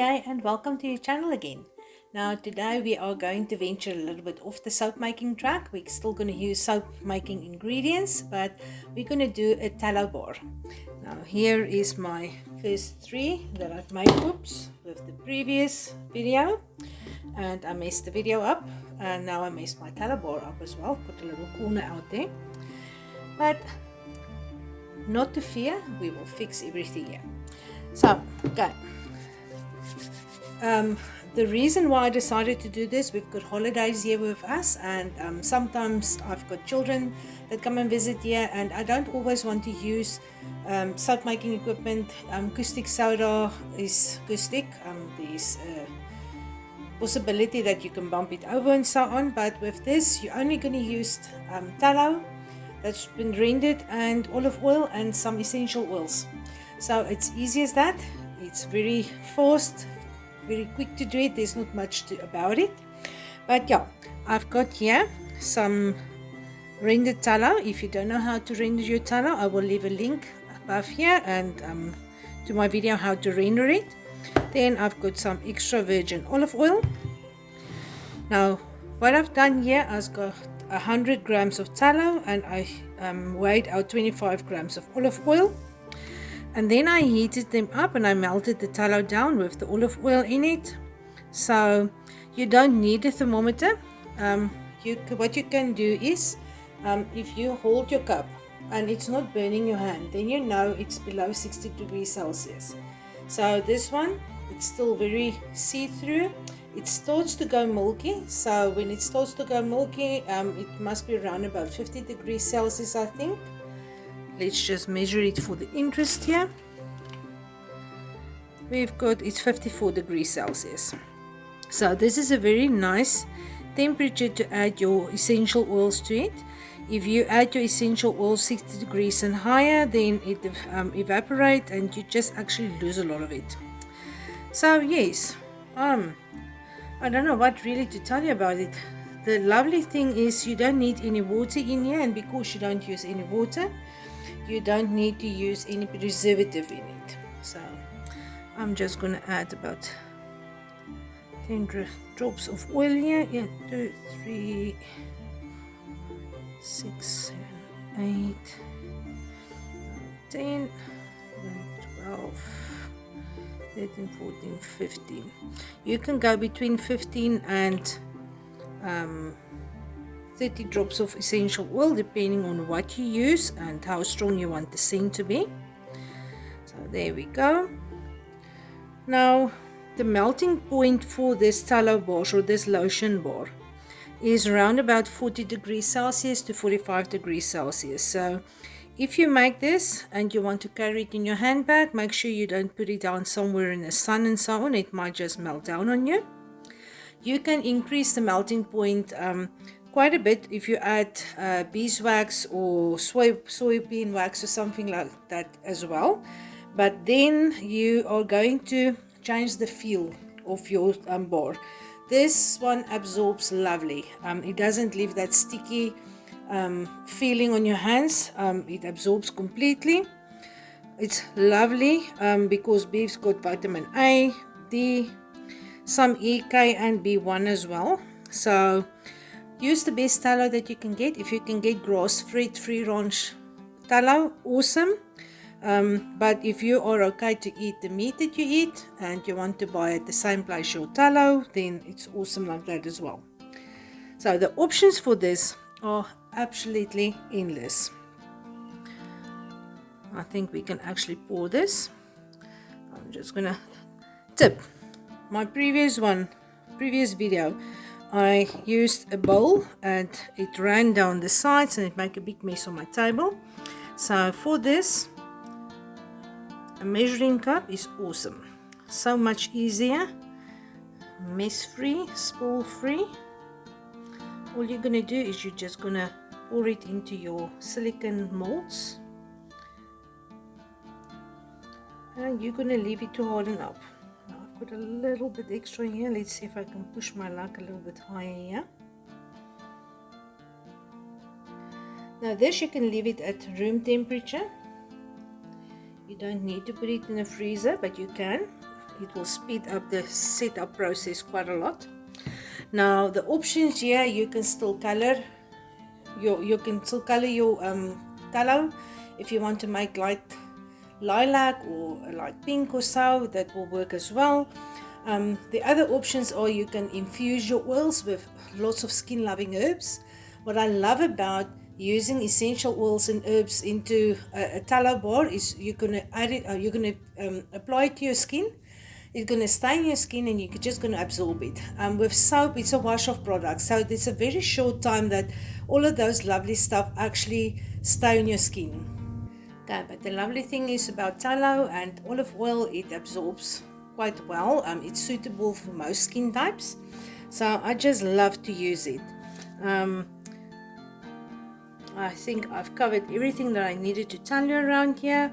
day and welcome to your channel again. Now today we are going to venture a little bit off the soap making track. We're still going to use soap making ingredients, but we're going to do a tallow bar. Now here is my first three that I've made with the previous video, and I messed the video up and now I messed my tallow bar up as well. Put a little corner out there, but not to fear, we will fix everything here. So okay, the reason why I decided to do this, we've got holidays here with us, and sometimes I've got children that come and visit here, and I don't always want to use soap making equipment. Caustic soda is caustic. There's a possibility that you can bump it over and so on, but with this you're only going to use tallow that's been rendered and olive oil and some essential oils. So it's easy as that. It's very fast, very quick to do it. There's not much about it, but yeah, I've got here some rendered tallow. If you don't know how to render your tallow, I will leave a link above here and to my video how to render it. Then I've got some extra virgin olive oil. Now what I've done here, I've got 100 grams of tallow and I weighed out 25 grams of olive oil. And then I heated them up and I melted the tallow down with the olive oil in it. So you don't need a thermometer. What you can do is, if you hold your cup and it's not burning your hand, then you know it's below 60 degrees Celsius. So this one, it's still very see-through. It starts to go milky. So when it starts to go milky, it must be around about 50 degrees Celsius, I think. Let's just measure it for the interest here. We've got, it's 54 degrees Celsius. So this is a very nice temperature to add your essential oils to it. If you add your essential oils 60 degrees and higher, then it evaporates and you just actually lose a lot of it. So yes, I don't know what really to tell you about it. The lovely thing is you don't need any water in here, and because you don't use any water, you don't need to use any preservative in it. So I'm just going to add about 10 drops of oil here. 1, 2, 3, 6, 7, 8, 10, 12, 13, 14, 15. You can go between 15 and 30 drops of essential oil depending on what you use and how strong you want the scent to be. So there we go. Now the melting point for this tallow bar or this lotion bar is around about 40 degrees Celsius to 45 degrees Celsius. So if you make this and you want to carry it in your handbag, make sure you don't put it down somewhere in the sun and so on. It might just melt down on you. You can increase the melting point quite a bit if you add beeswax or soybean wax or something like that as well. But then you are going to change the feel of your bar. This one absorbs lovely. It doesn't leave that sticky feeling on your hands. It absorbs completely. It's lovely because beef's got vitamin A, D, some E, K and B1 as well. So use the best tallow that you can get. If you can get grass-fed free range tallow, awesome. But if you are okay to eat the meat that you eat and you want to buy at the same place your tallow, then it's awesome like that as well. So the options for this are absolutely endless. I think we can actually pour this. I'm just gonna tip. My previous video, I used a bowl and it ran down the sides and it made a big mess on my table. So for this, a measuring cup is awesome. So much easier, mess free, spoil free. All you're gonna do is you're just gonna pour it into your silicone molds and you're gonna leave it to harden up. Put a little bit extra here. Let's see if I can push my luck a little bit higher here. Now this you can leave it at room temperature. You don't need to put it in a freezer, but you can. it will speed up the setup process quite a lot. Now the options here, you can still color your tallow. If you want to make light lilac or light pink or so, that will work as well. The other options are you can infuse your oils with lots of skin loving herbs. What I love about using essential oils and herbs into a tallow bar is you're gonna add it, you're gonna apply it to your skin. It's going to stay in your skin and you're just going to absorb it. With soap, it's a wash-off product, so it's a very short time that all of those lovely stuff actually stay on your skin. Okay, but the lovely thing is about tallow and olive oil, it absorbs quite well. It's suitable for most skin types, so I just love to use it. I think I've covered everything that I needed to tell you around here.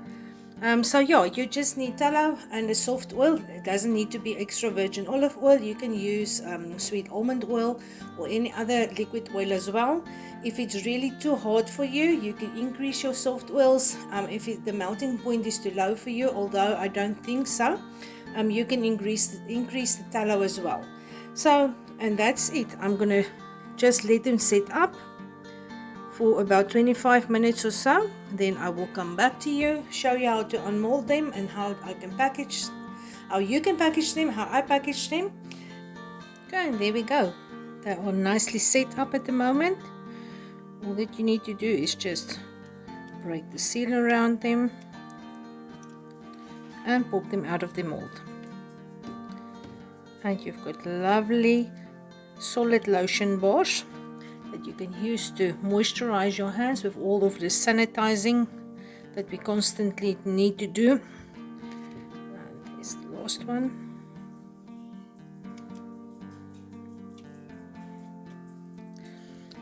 So yeah, you just need tallow and a soft oil. It doesn't need to be extra virgin olive oil. You can use sweet almond oil or any other liquid oil as well. If it's really too hard for you, you can increase your soft oils. If the melting point is too low for you, although I don't think so, you can increase the tallow as well. So, and that's it. I'm gonna just let them set up for about 25 minutes or so. Then I will come back to you, show you how to unmold them and how I can package, how you can package them, how I package them. Okay, and there we go. They are nicely set up at the moment. All that you need to do is just break the seal around them and pop them out of the mold. And you've got lovely solid lotion bars that you can use to moisturize your hands with all of the sanitizing that we constantly need to do. And there's the last one.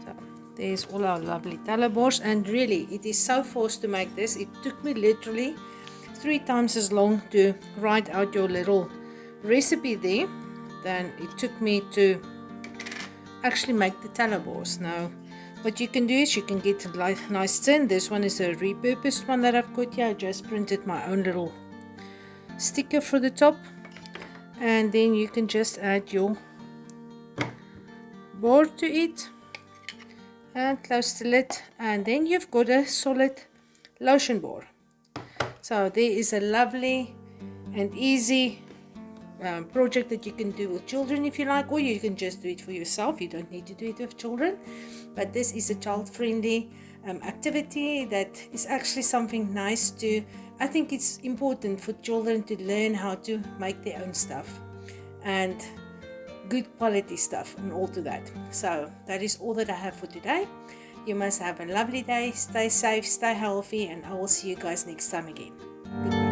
So there's all our lovely tallow bars, and really it is so fast to make this. It took me literally 3 times as long to write out your little recipe there than it took me to actually make the tallow bars. Now what you can do is you can get a nice tin. This one is a repurposed one that I've got here. I just printed my own little sticker for the top, and then you can just add your bar to it and close the lid, and then you've got a solid lotion bar. So there is a lovely and easy project that you can do with children if you like, or you can just do it for yourself. You don't need to do it with children, but this is a child-friendly activity that is actually something nice to, I think it's important for children to learn how to make their own stuff and good quality stuff and all to that. So that is all that I have for today. You must have a lovely day, stay safe, stay healthy, and I will see you guys next time again. Goodbye.